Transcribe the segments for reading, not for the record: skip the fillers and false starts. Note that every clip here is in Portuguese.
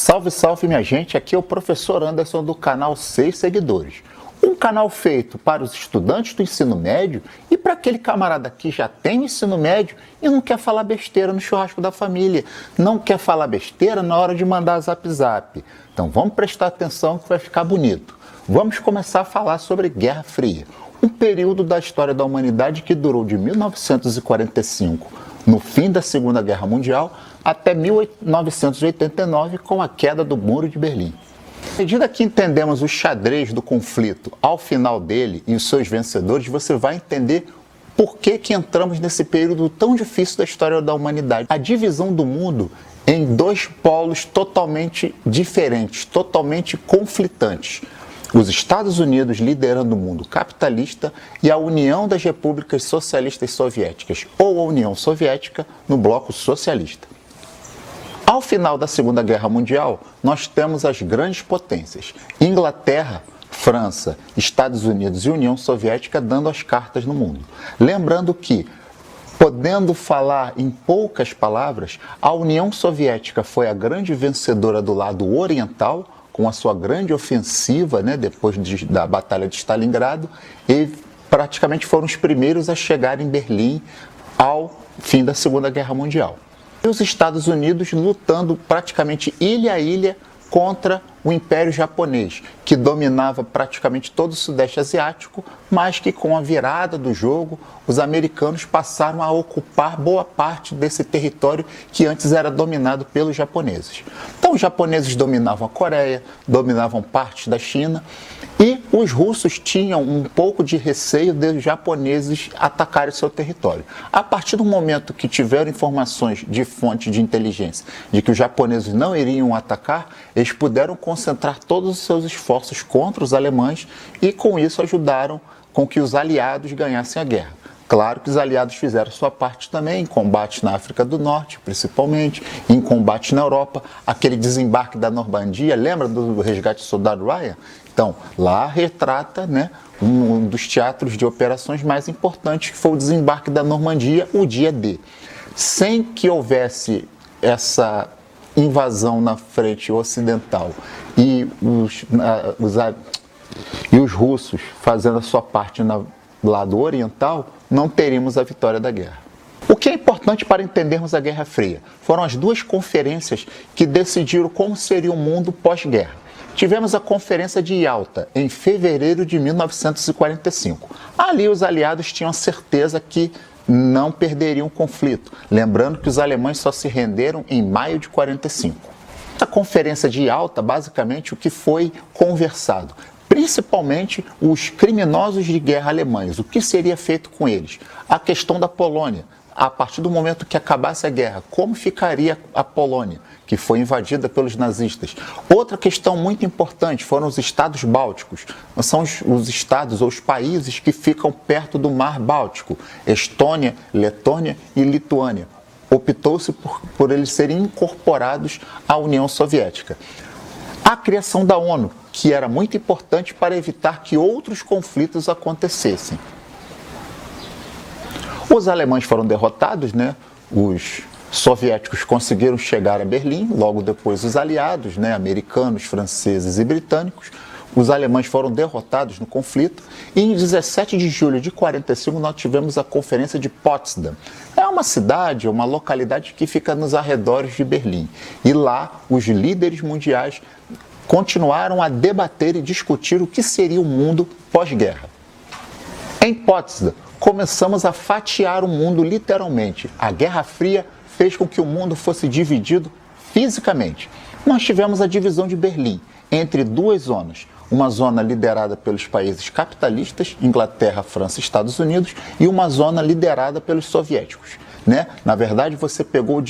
Salve, salve minha gente, aqui é o professor Anderson do canal 6 Seguidores. Um canal feito para os estudantes do ensino médio e para aquele camarada que já tem o ensino médio e não quer falar besteira no churrasco da família, não quer falar besteira na hora de mandar zap zap. Então vamos prestar atenção que vai ficar bonito. Vamos começar a falar sobre Guerra Fria, um período da história da humanidade que durou de 1945, no fim da Segunda Guerra Mundial, até 1989, com a queda do Muro de Berlim. À medida que entendemos o xadrez do conflito ao final dele e os seus vencedores, você vai entender por que entramos nesse período tão difícil da história da humanidade. A divisão do mundo em dois polos totalmente diferentes, totalmente conflitantes. Os Estados Unidos liderando o mundo capitalista e a União das Repúblicas Socialistas Soviéticas, ou a União Soviética, no bloco socialista. Ao final da Segunda Guerra Mundial, nós temos as grandes potências, Inglaterra, França, Estados Unidos e União Soviética dando as cartas no mundo. Lembrando que, podendo falar em poucas palavras, a União Soviética foi a grande vencedora do lado oriental, com a sua grande ofensiva, depois da Batalha de Stalingrado, e praticamente foram os primeiros a chegar em Berlim ao fim da Segunda Guerra Mundial. E os Estados Unidos lutando praticamente ilha a ilha contra o Império Japonês, que dominava praticamente todo o Sudeste Asiático, mas que com a virada do jogo, os americanos passaram a ocupar boa parte desse território que antes era dominado pelos japoneses. Então os japoneses dominavam a Coreia, dominavam parte da China, e os russos tinham um pouco de receio dos japoneses atacarem seu território. A partir do momento que tiveram informações de fonte de inteligência de que os japoneses não iriam atacar, eles puderam concentrar todos os seus esforços contra os alemães e com isso ajudaram com que os aliados ganhassem a guerra. Claro que os aliados fizeram sua parte também, em combate na África do Norte, principalmente, em combate na Europa, aquele desembarque da Normandia, lembra do resgate do soldado Ryan? Então, lá retrata um dos teatros de operações mais importantes, que foi o desembarque da Normandia, o dia D. Sem que houvesse essa invasão na frente ocidental e os russos fazendo a sua parte no lado oriental, não teríamos a vitória da guerra. O que é importante para entendermos a Guerra Fria? Foram as duas conferências que decidiram como seria o mundo pós-guerra. Tivemos a Conferência de Yalta, em fevereiro de 1945. Ali os aliados tinham certeza que não perderiam o conflito, lembrando que os alemães só se renderam em maio de 45. A Conferência de Yalta, basicamente, o que foi conversado? Principalmente os criminosos de guerra alemães, o que seria feito com eles? A questão da Polônia. A partir do momento que acabasse a guerra, como ficaria a Polônia, que foi invadida pelos nazistas? Outra questão muito importante foram os estados bálticos. São os estados ou os países que ficam perto do Mar Báltico, Estônia, Letônia e Lituânia. Optou-se por eles serem incorporados à União Soviética. A criação da ONU, que era muito importante para evitar que outros conflitos acontecessem. Os alemães foram derrotados, Os soviéticos conseguiram chegar a Berlim, logo depois os aliados, americanos, franceses e britânicos. Os alemães foram derrotados no conflito e em 17 de julho de 45 nós tivemos a Conferência de Potsdam. É uma cidade, uma localidade que fica nos arredores de Berlim. E lá os líderes mundiais continuaram a debater e discutir o que seria o mundo pós-guerra. Em Potsdam, começamos a fatiar o mundo literalmente. A Guerra Fria fez com que o mundo fosse dividido fisicamente. Nós tivemos a divisão de Berlim entre duas zonas. Uma zona liderada pelos países capitalistas, Inglaterra, França e Estados Unidos, e uma zona liderada pelos soviéticos. Na verdade, você pegou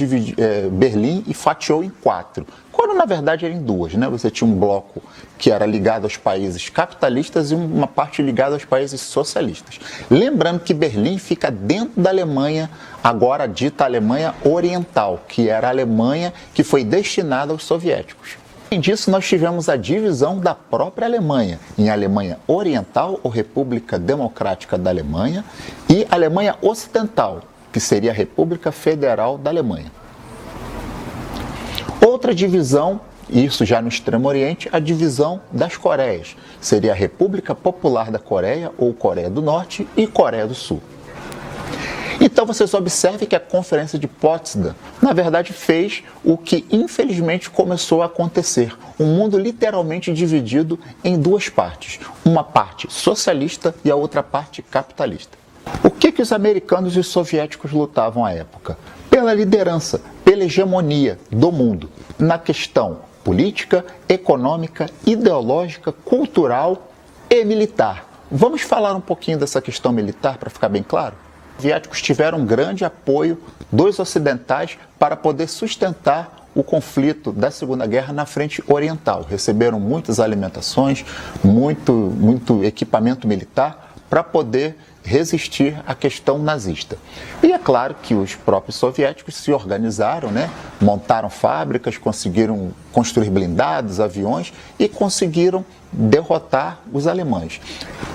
Berlim e fatiou em 4, quando na verdade era em 2. Você tinha um bloco que era ligado aos países capitalistas e uma parte ligada aos países socialistas. Lembrando que Berlim fica dentro da Alemanha, agora dita Alemanha Oriental, que era a Alemanha que foi destinada aos soviéticos. Além disso, nós tivemos a divisão da própria Alemanha, em Alemanha Oriental, ou República Democrática da Alemanha, e Alemanha Ocidental, que seria a República Federal da Alemanha. Outra divisão isso já no Extremo Oriente, a divisão das Coreias. Seria a República Popular da Coreia, ou Coreia do Norte, e Coreia do Sul. Então vocês observem que a Conferência de Potsdam, na verdade, fez o que infelizmente começou a acontecer. Um mundo literalmente dividido em duas partes. Uma parte socialista e a outra parte capitalista. O que os americanos e os soviéticos lutavam à época? Pela liderança, pela hegemonia do mundo, na questão política, econômica, ideológica, cultural e militar. Vamos falar um pouquinho dessa questão militar para ficar bem claro? Os soviéticos tiveram grande apoio dos ocidentais para poder sustentar o conflito da Segunda Guerra na frente oriental. Receberam muitas alimentações, muito equipamento militar para poder resistir à questão nazista. E é claro que os próprios soviéticos se organizaram, montaram fábricas, conseguiram construir blindados, aviões e conseguiram derrotar os alemães.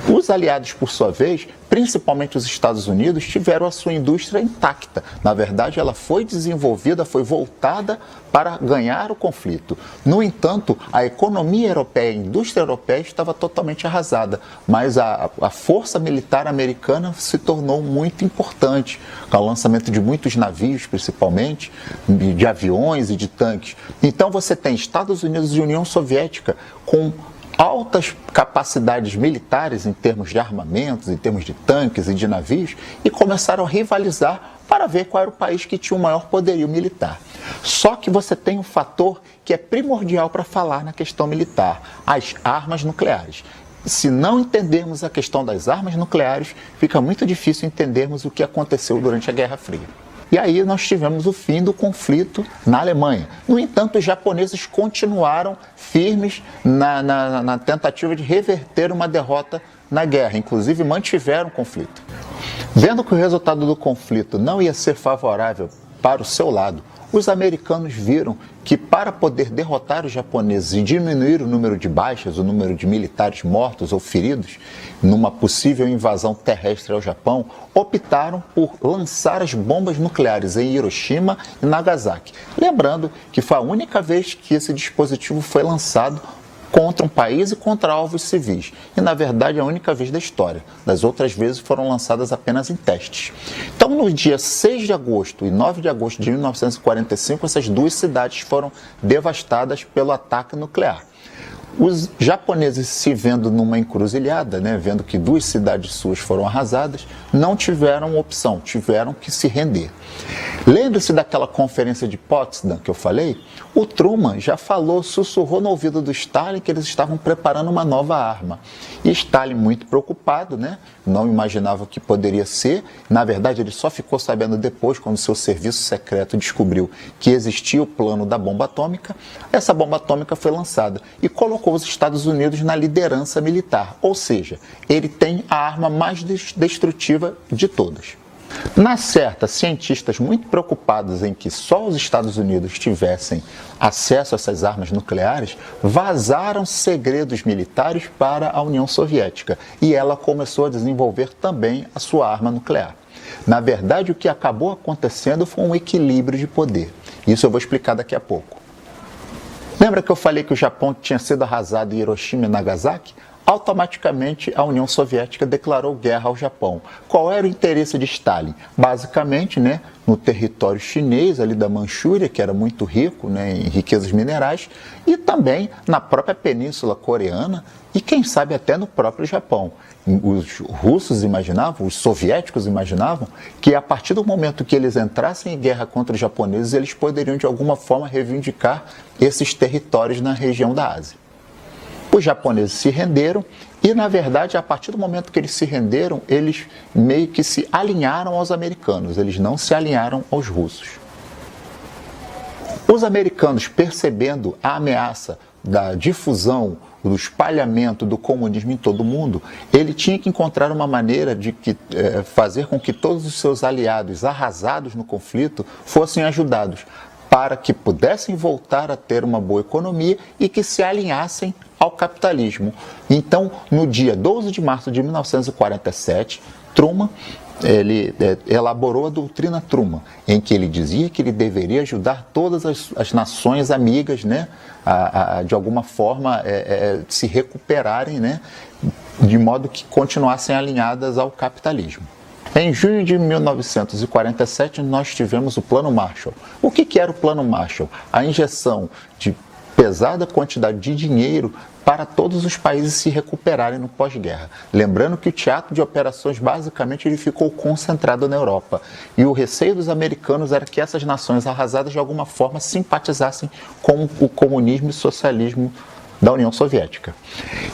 Os aliados, por sua vez, principalmente os Estados Unidos, tiveram a sua indústria intacta. Na verdade, ela foi desenvolvida, foi voltada para ganhar o conflito. No entanto, a economia europeia, a indústria europeia estava totalmente arrasada, mas a força militar americana se tornou muito importante, com o lançamento de muitos navios, principalmente, de aviões e de tanques. Então você tem Estados Unidos e União Soviética com altas capacidades militares em termos de armamentos, em termos de tanques e de navios, e começaram a rivalizar para ver qual era o país que tinha o maior poderio militar. Só que você tem um fator que é primordial para falar na questão militar: as armas nucleares. Se não entendermos a questão das armas nucleares, fica muito difícil entendermos o que aconteceu durante a Guerra Fria. E aí nós tivemos o fim do conflito na Alemanha. No entanto, os japoneses continuaram firmes na tentativa de reverter uma derrota na guerra, inclusive mantiveram o conflito. Vendo que o resultado do conflito não ia ser favorável para o seu lado, os americanos viram que para poder derrotar os japoneses e diminuir o número de baixas, o número de militares mortos ou feridos, numa possível invasão terrestre ao Japão, optaram por lançar as bombas nucleares em Hiroshima e Nagasaki. Lembrando que foi a única vez que esse dispositivo foi lançado contra um país e contra alvos civis. E, na verdade, é a única vez da história. Das outras vezes foram lançadas apenas em testes. Então, no dia 6 de agosto e 9 de agosto de 1945, essas duas cidades foram devastadas pelo ataque nuclear. Os japoneses, se vendo numa encruzilhada, vendo que duas cidades suas foram arrasadas, não tiveram opção, tiveram que se render. Lembre-se daquela conferência de Potsdam que eu falei? O Truman já falou, sussurrou no ouvido do Stalin que eles estavam preparando uma nova arma. E Stalin, muito preocupado, não imaginava o que poderia ser. Na verdade, ele só ficou sabendo depois, quando seu serviço secreto descobriu que existia o plano da bomba atômica. Essa bomba atômica foi lançada e colocou os Estados Unidos na liderança militar. Ou seja, ele tem a arma mais destrutiva de todas. Na certa, cientistas muito preocupados em que só os Estados Unidos tivessem acesso a essas armas nucleares, vazaram segredos militares para a União Soviética e ela começou a desenvolver também a sua arma nuclear. Na verdade, o que acabou acontecendo foi um equilíbrio de poder. Isso eu vou explicar daqui a pouco. Lembra que eu falei que o Japão tinha sido arrasado em Hiroshima e Nagasaki? Automaticamente a União Soviética declarou guerra ao Japão. Qual era o interesse de Stalin? Basicamente, no território chinês, ali da Manchúria, que era muito rico em riquezas minerais, e também na própria península coreana e, quem sabe, até no próprio Japão. Os russos imaginavam, os soviéticos imaginavam, que a partir do momento que eles entrassem em guerra contra os japoneses, eles poderiam de alguma forma reivindicar esses territórios na região da Ásia. Os japoneses se renderam e, na verdade, a partir do momento que eles se renderam, eles meio que se alinharam aos americanos, eles não se alinharam aos russos. Os americanos, percebendo a ameaça da difusão, do espalhamento do comunismo em todo o mundo, ele tinha que encontrar uma maneira de fazer com que todos os seus aliados arrasados no conflito fossem ajudados, para que pudessem voltar a ter uma boa economia e que se alinhassem ao capitalismo. Então, no dia 12 de março de 1947, Truman, ele elaborou a doutrina Truman, em que ele dizia que ele deveria ajudar todas as nações amigas, né, de alguma forma se recuperarem, né, de modo que continuassem alinhadas ao capitalismo. Em junho de 1947, nós tivemos o Plano Marshall. O que era o Plano Marshall? A injeção de pesada quantidade de dinheiro para todos os países se recuperarem no pós-guerra. Lembrando que o teatro de operações basicamente ele ficou concentrado na Europa. E o receio dos americanos era que essas nações arrasadas de alguma forma simpatizassem com o comunismo e socialismo da União Soviética.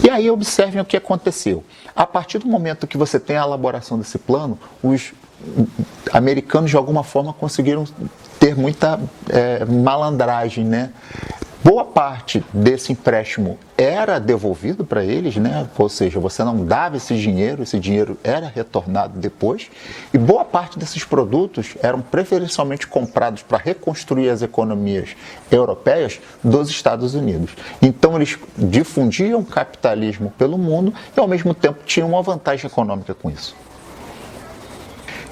E aí observem o que aconteceu. A partir do momento que você tem a elaboração desse plano, os americanos de alguma forma conseguiram ter muita malandragem, né? Boa parte desse empréstimo era devolvido para eles, né? Ou seja, você não dava esse dinheiro era retornado depois, e boa parte desses produtos eram preferencialmente comprados para reconstruir as economias europeias dos Estados Unidos. Então eles difundiam o capitalismo pelo mundo e ao mesmo tempo tinham uma vantagem econômica com isso.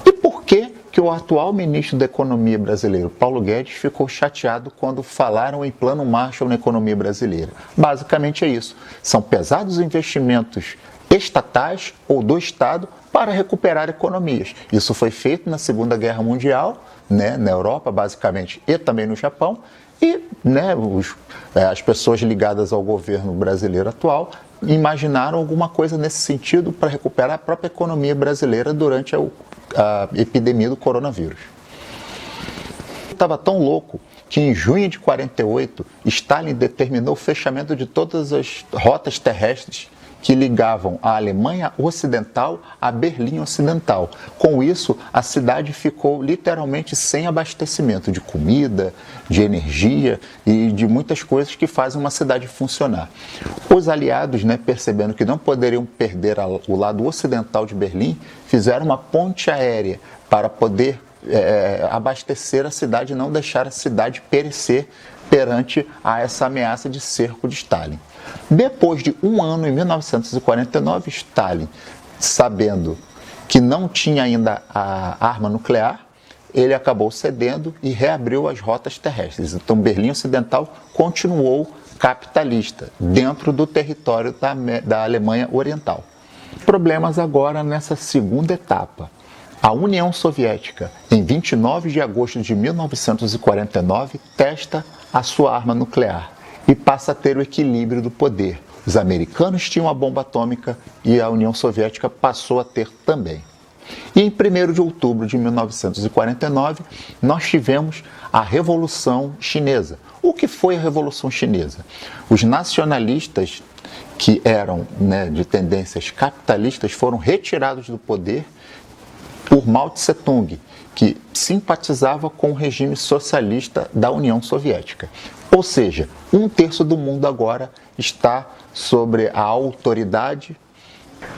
E por que o atual ministro da Economia brasileiro, Paulo Guedes, ficou chateado quando falaram em Plano Marshall na economia brasileira? Basicamente é isso. São pesados investimentos estatais ou do Estado para recuperar economias. Isso foi feito na Segunda Guerra Mundial, né, na Europa, basicamente, e também no Japão. E né, as pessoas ligadas ao governo brasileiro atual imaginaram alguma coisa nesse sentido para recuperar a própria economia brasileira durante a epidemia do coronavírus. Estava tão louco que em junho de 48, Stalin determinou o fechamento de todas as rotas terrestres que ligavam a Alemanha Ocidental a Berlim Ocidental. Com isso, a cidade ficou literalmente sem abastecimento de comida, de energia e de muitas coisas que fazem uma cidade funcionar. Os aliados, né, percebendo que não poderiam perder o lado ocidental de Berlim, fizeram uma ponte aérea para poder abastecer a cidade e não deixar a cidade perecer perante a essa ameaça de cerco de Stalin. Depois de um ano, em 1949, Stalin, sabendo que não tinha ainda a arma nuclear, ele acabou cedendo e reabriu as rotas terrestres. Então, Berlim Ocidental continuou capitalista dentro do território da Alemanha Oriental. Problemas agora nessa segunda etapa. A União Soviética, em 29 de agosto de 1949, testa a sua arma nuclear e passa a ter o equilíbrio do poder. Os americanos tinham a bomba atômica e a União Soviética passou a ter também. E em 1º de outubro de 1949, nós tivemos a Revolução Chinesa. O que foi a Revolução Chinesa? Os nacionalistas que eram, né, de tendências capitalistas foram retirados do poder por Mao Tse-tung, que simpatizava com o regime socialista da União Soviética. Ou seja, 1/3 do mundo agora está sobre a autoridade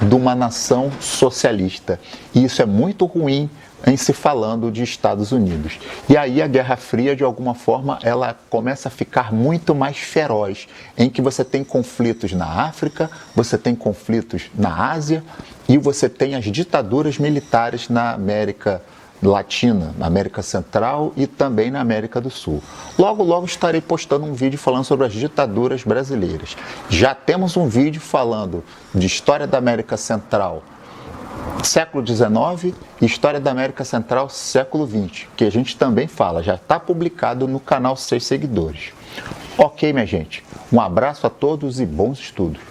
de uma nação socialista. E isso é muito ruim em se falando de Estados Unidos. E aí a Guerra Fria, de alguma forma, ela começa a ficar muito mais feroz, em que você tem conflitos na África, você tem conflitos na Ásia e você tem as ditaduras militares na América Latina, na América Central e também na América do Sul. Logo, logo estarei postando um vídeo falando sobre as ditaduras brasileiras. Já temos um vídeo falando de história da América Central século XIX e história da América Central século XX, que a gente também fala, já está publicado no canal 6 Seguidores. Ok, minha gente, um abraço a todos e bons estudos.